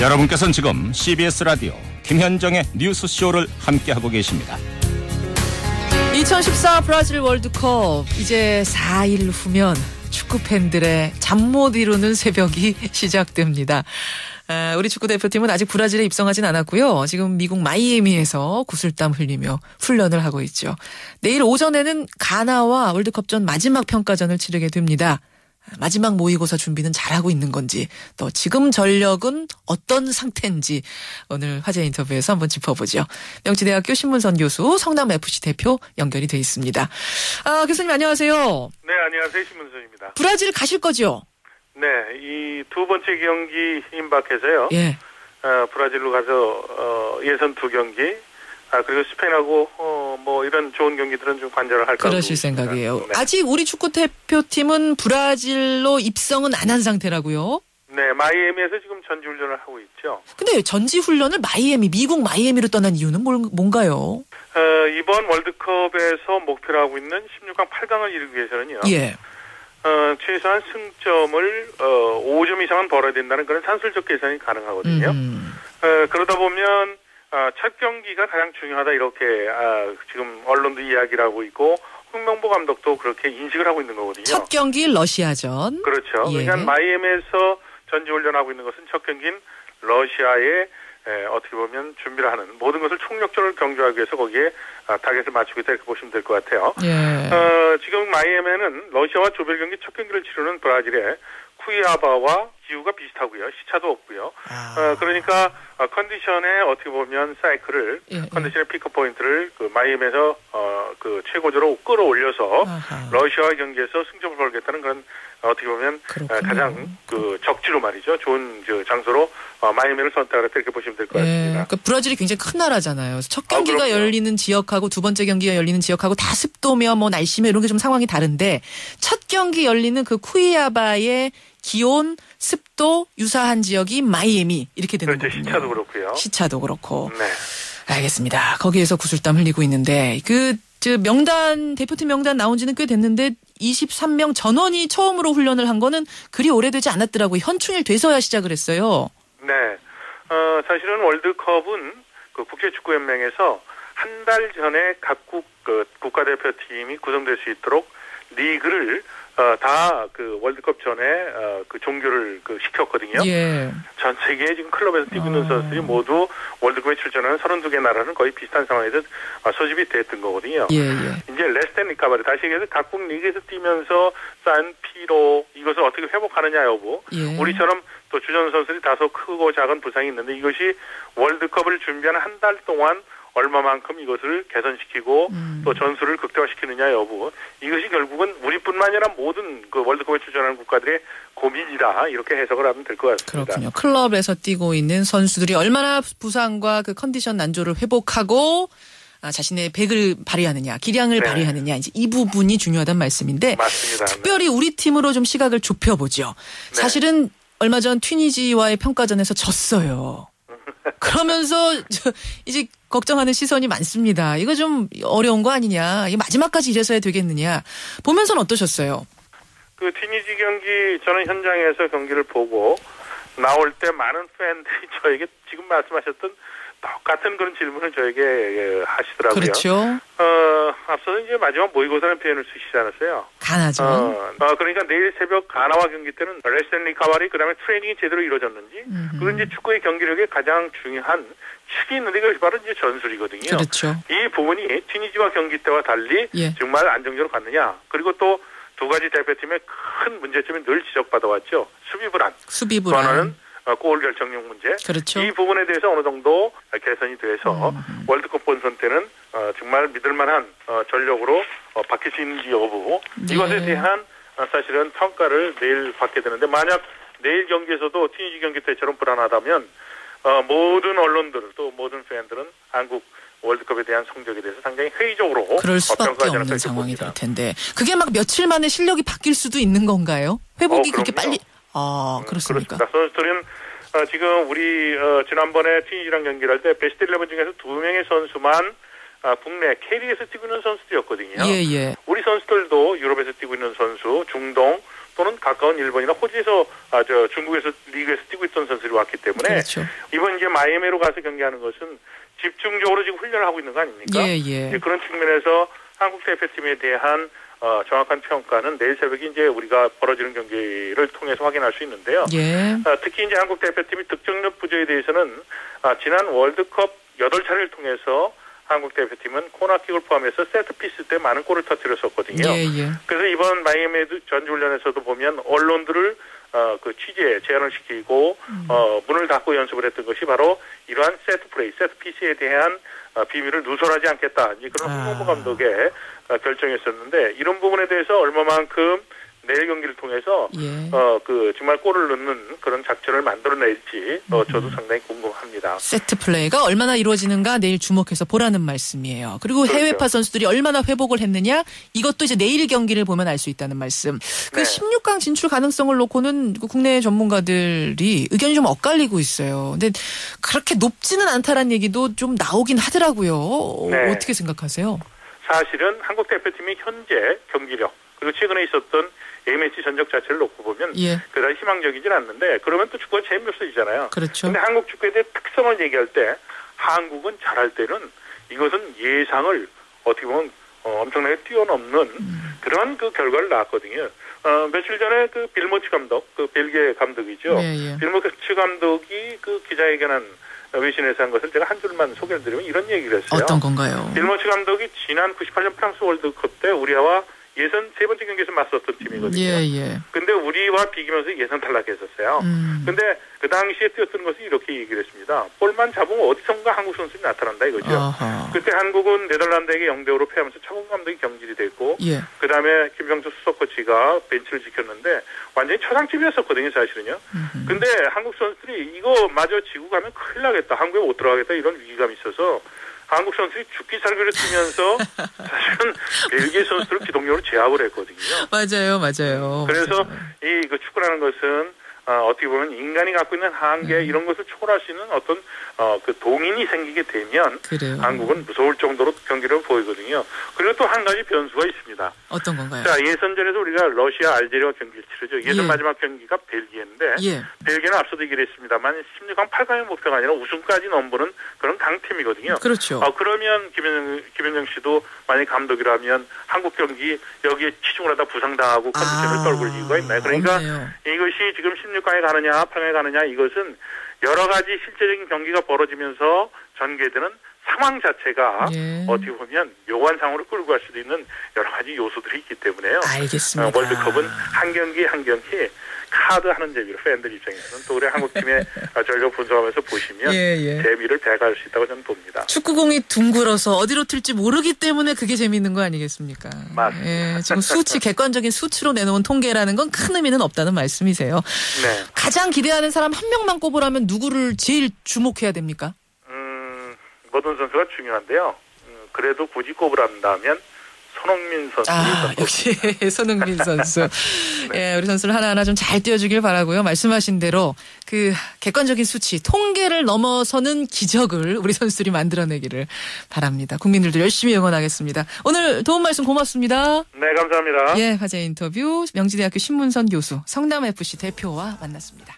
여러분께서는 지금 CBS 라디오 김현정의 뉴스쇼를 함께하고 계십니다. 2014 브라질 월드컵 이제 4일 후면 축구 팬들의 잠 못 이루는 새벽이 시작됩니다. 우리 축구대표팀은 아직 브라질에 입성하진 않았고요. 지금 미국 마이애미에서 구슬땀 흘리며 훈련을 하고 있죠. 내일 오전에는 가나와 월드컵전 마지막 평가전을 치르게 됩니다. 마지막 모의고사 준비는 잘하고 있는 건지, 또 지금 전력은 어떤 상태인지 오늘 화제 인터뷰에서 한번 짚어보죠. 명지대학교 신문선 교수, 성남FC 대표 연결이 돼 있습니다. 교수님 안녕하세요. 네, 안녕하세요. 신문선입니다. 브라질 가실 거죠? 네, 이 두 번째 경기 임박해서요. 예. 브라질로 가서 예선 2경기, 그리고 스페인하고 뭐 이런 좋은 경기들은 좀 관전을 할까. 그러실 생각이에요. 네. 아직 우리 축구 대표팀은 브라질로 입성은 안 한 상태라고요? 네, 마이애미에서 지금 전지훈련을 하고 있죠. 근데 전지 훈련을 미국 마이애미로 떠난 이유는 뭔가요? 이번 월드컵에서 목표로 하고 있는 16강 8강을 이루기 위해서는요. 예. 최소한 승점을 5점 이상은 벌어야 된다는 그런 산술적 계산이 가능하거든요. 그러다 보면 첫 경기가 가장 중요하다 이렇게 지금 언론도 이야기를 하고 있고 홍명보 감독도 그렇게 인식을 하고 있는 거거든요. 첫 경기 러시아전. 그렇죠. 예. 그러니까 마이애미에서 전지훈련하고 있는 것은 첫 경기인 러시아에 어떻게 보면 준비를 하는 모든 것을 총력적으로 경주하기 위해서 거기에 타겟을 맞추고 있다 이렇게 보시면 될 것 같아요. 예. 지금 마이애미는 러시아와 조별 경기 첫 경기를 치르는 브라질의 쿠이아바와 기후가 비슷하고요. 시차도 없고요. 그러니까 컨디션에 어떻게 보면 사이클을 컨디션의 피크 포인트를 그 마이애미에서 그 최고조로 끌어올려서 러시아와 경기에서 승점을 벌겠다는 그런 어떻게 보면 가장 그 적지로 말이죠. 좋은 장소로 마이애미를 선택했다 이렇게 보시면 될 것 같습니다. 그러니까 브라질이 굉장히 큰 나라잖아요. 첫 경기가 열리는 지역하고 두 번째 경기가 열리는 지역하고 다 습도며 뭐 날씨며 이런 게 좀 상황이 다른데 첫 경기 열리는 그 쿠이아바의 기온, 습도 유사한 지역이 마이애미 이렇게 되는 그렇죠. 거군요. 시차도 그렇고요. 시차도 그렇고. 네. 알겠습니다. 거기에서 구슬땀 흘리고 있는데 대표팀 명단 나온 지는 꽤 됐는데 23명 전원이 처음으로 훈련을 한 거는 그리 오래되지 않았더라고요. 현충일 돼서야 시작을 했어요. 네. 사실은 월드컵은 그 국제축구연맹에서 한 달 전에 각국 그 국가대표팀이 구성될 수 있도록 리그를 다 그 월드컵 전에 그 종교를 시켰거든요. 예. 전 세계에 지금 클럽에서 뛰고 있는 선수들이 모두 월드컵에 출전하는 32개 나라는 거의 비슷한 상황에서 소집이 됐던 거거든요. 예. 이제 레스텐 리카바리 다시 얘기해서 각국 리그에서 뛰면서 쌓은 피로 이것을 어떻게 회복하느냐 여부. 예. 우리처럼 또 주전 선수들이 다소 크고 작은 부상이 있는데 이것이 월드컵을 준비하는 한 달 동안 얼마만큼 이것을 개선시키고 또 전술을 극대화시키느냐 여부. 이것이 결국은 우리뿐만 아니라 모든 그 월드컵에 출전하는 국가들의 고민이다. 이렇게 해석을 하면 될 것 같습니다. 그렇군요. 클럽에서 뛰고 있는 선수들이 얼마나 부상과 그 컨디션 난조를 회복하고 자신의 백을 발휘하느냐, 기량을 발휘하느냐, 이제 이 부분이 중요하다는 말씀인데. 맞습니다. 특별히 우리 팀으로 좀 시각을 좁혀보죠. 사실은 얼마 전 튀니지와의 평가전에서 졌어요. 그러면서 이제 걱정하는 시선이 많습니다. 이거 좀 어려운 거 아니냐. 이게 마지막까지 이래서야 되겠느냐. 보면서는 어떠셨어요? 그 튀니지 경기 저는 현장에서 경기를 보고 나올 때 많은 팬들이 저에게 지금 말씀하셨던 똑같은 그런 질문을 저에게 하시더라고요. 그렇죠. 앞서서 이제 마지막 모의고사라는 표현을 쓰시지 않았어요. 가나죠. 그러니까 내일 새벽 가나와 경기 때는 레슨 리카바리 그다음에 트레이닝이 제대로 이루어졌는지 그건 이제 축구의 경기력에 가장 중요한 축이 있는데 그것이 바로 이제 전술이거든요. 그렇죠. 이 부분이 튀니지와 경기 때와 달리 정말 안정적으로 갔느냐. 그리고 또 두 가지 대표팀의 큰 문제점이 늘 지적받아왔죠. 수비 불안. 또 하나는 골 결정력 문제. 그렇죠. 이 부분에 대해서 어느 정도 개선이 돼서 월드컵 본선 때는 정말 믿을만한 전력으로 바뀔 수 있는지 여부 이것에 대한 사실은 평가를 내일 받게 되는데 만약 내일 경기에서도 튀니지 경기 때처럼 불안하다면 모든 언론들 또 모든 팬들은 한국 월드컵에 대한 성적에 대해서 상당히 회의적으로 그럴 수밖에 없는 상황이 될 텐데 그게 막 며칠 만에 실력이 바뀔 수도 있는 건가요? 회복이 그렇게 빨리 그렇습니까? 그렇습니다. 선수들은 지금 우리 지난번에 튀니지랑 경기를 할 때 베스트 11 중에서 2명의 선수만 국내 K리그에서 뛰고 있는 선수들이었거든요. 예. 우리 선수들도 유럽에서 뛰고 있는 선수, 중동, 또는 가까운 일본이나 호주에서 중국에서 리그에서 뛰고 있던 선수들이 왔기 때문에 그렇죠. 이번 이제 마이애미로 가서 경기하는 것은 집중적으로 지금 훈련을 하고 있는 거 아닙니까? 예. 그런 측면에서 한국 대표팀에 대한 정확한 평가는 내일 새벽에 이제 우리가 벌어지는 경기를 통해서 확인할 수 있는데요. 예. 특히 이제 한국 대표팀이 득점력 부재에 대해서는 지난 월드컵 8차례를 통해서 한국 대표팀은 코너킥을 포함해서 세트피스 때 많은 골을 터뜨렸었거든요. 예. 그래서 이번 마이애미 전지훈련에서도 보면 언론들을 그 취재에 제한을 시키고 문을 닫고 연습을 했던 것이 바로 이러한 세트 플레이, 세트 피스에 대한 비밀을 누설하지 않겠다. 이제 그런 홍범보 감독의 결정이었었는데 이런 부분에 대해서 얼마만큼 내일 경기를 통해서 그 정말 골을 넣는 그런 작전을 만들어낼지 저도 상당히 궁금합니다. 세트 플레이가 얼마나 이루어지는가 내일 주목해서 보라는 말씀이에요. 그리고 그렇죠. 해외파 선수들이 얼마나 회복을 했느냐 이것도 이제 내일 경기를 보면 알 수 있다는 말씀. 그 16강 진출 가능성을 놓고는 국내 전문가들이 의견이 좀 엇갈리고 있어요. 근데 그렇게 높지는 않다라는 얘기도 좀 나오긴 하더라고요. 네. 어떻게 생각하세요? 사실은 한국 대표팀이 현재 경기력 그리고 최근에 있었던 A매치 전적 자체를 놓고 보면 그다지 희망적이진 않는데 그러면 또 축구가 재미없어지잖아요. 그렇죠. 근데 한국 축구에 대해 특성을 얘기할 때 한국은 잘할 때는 이것은 예상을 어떻게 보면 엄청나게 뛰어넘는 그런 그 결과를 낳았거든요. 며칠 전에 그 빌모치 감독, 그 벨기에 감독이죠. 빌모치 감독이 그 기자회견한 외신에서 한 것을 제가 한 줄만 소개를 드리면 이런 얘기를 했어요. 어떤 건가요? 빌모치 감독이 지난 98년 프랑스 월드컵 때 우리와 예선 세 번째 경기에서 맞섰던 팀이거든요. 근데 우리와 비기면서 예선 탈락했었어요. 근데 그 당시에 뛰었던 것은 이렇게 얘기를 했습니다. 볼만 잡으면 어디선가 한국 선수들이 나타난다 이거죠. 그때 한국은 네덜란드에게 0대5로 패하면서 차범 감독이 경질이 됐고 그 다음에 김병주 수석 코치가 벤치를 지켰는데 완전히 초상집이었었거든요 사실은요. 근데 한국 선수들이 이거 마저 지고 가면 큰일 나겠다. 한국에 못 들어가겠다 이런 위기감이 있어서 한국 선수들이 죽기 살기를 뛰면서 사실은 벨기에 선수들을 기동력으로 제압을 했거든요. 맞아요. 그래서 이 그 축구라는 것은 어떻게 보면 인간이 갖고 있는 한계 이런 것을 초월할 수 있는 어떤 그 동인이 생기게 되면 한국은 무서울 정도로 경기를 보이거든요. 그리고 또 한 가지 변수가 있습니다. 어떤 건가요? 자, 예선전에서 우리가 러시아, 알제리와 경기를 치르죠. 예선 마지막 경기가 벨기에인데 벨기에는 앞서도 얘기를 했습니다만 16강 8강의 목표가 아니라 우승까지 넘보는 그런 강팀이거든요. 그렇죠. 그러면 김현정 씨도 만약 감독이라면 한국 경기 여기에 치중을 하다 부상당하고 컨디션을 떨굴 이유가 있나요? 그러니까 이것이 지금 16강에 가느냐 8강에 가느냐 이것은 여러 가지 실제적인 경기가 벌어지면서 전개되는 상황 자체가 어떻게 보면 묘한 상황으로 끌고 갈 수도 있는 여러 가지 요소들이 있기 때문에요. 알겠습니다. 월드컵은 한 경기 한 경기 카드 하는 재미로 팬들 입장에서는 또 우리 한국팀의 전력 분석하면서 보시면 재미를 배가할 수 있다고 저는 봅니다. 축구공이 둥글어서 어디로 튈지 모르기 때문에 그게 재미있는 거 아니겠습니까? 맞습니다. 지금 객관적인 수치로 내놓은 통계라는 건 큰 의미는 없다는 말씀이세요. 네. 가장 기대하는 사람 한 명만 꼽으라면 누구를 제일 주목해야 됩니까? 모든 선수가 중요한데요. 그래도 굳이 꼽으란다면 손흥민 선수. 역시 손흥민 선수. 우리 선수를 하나하나 좀 잘 띄워주길 바라고요. 말씀하신 대로 그 객관적인 수치, 통계를 넘어서는 기적을 우리 선수들이 만들어내기를 바랍니다. 국민들도 열심히 응원하겠습니다. 오늘 도움 말씀 고맙습니다. 네, 감사합니다. 화제 인터뷰 명지대학교 신문선 교수, 성남FC 대표와 만났습니다.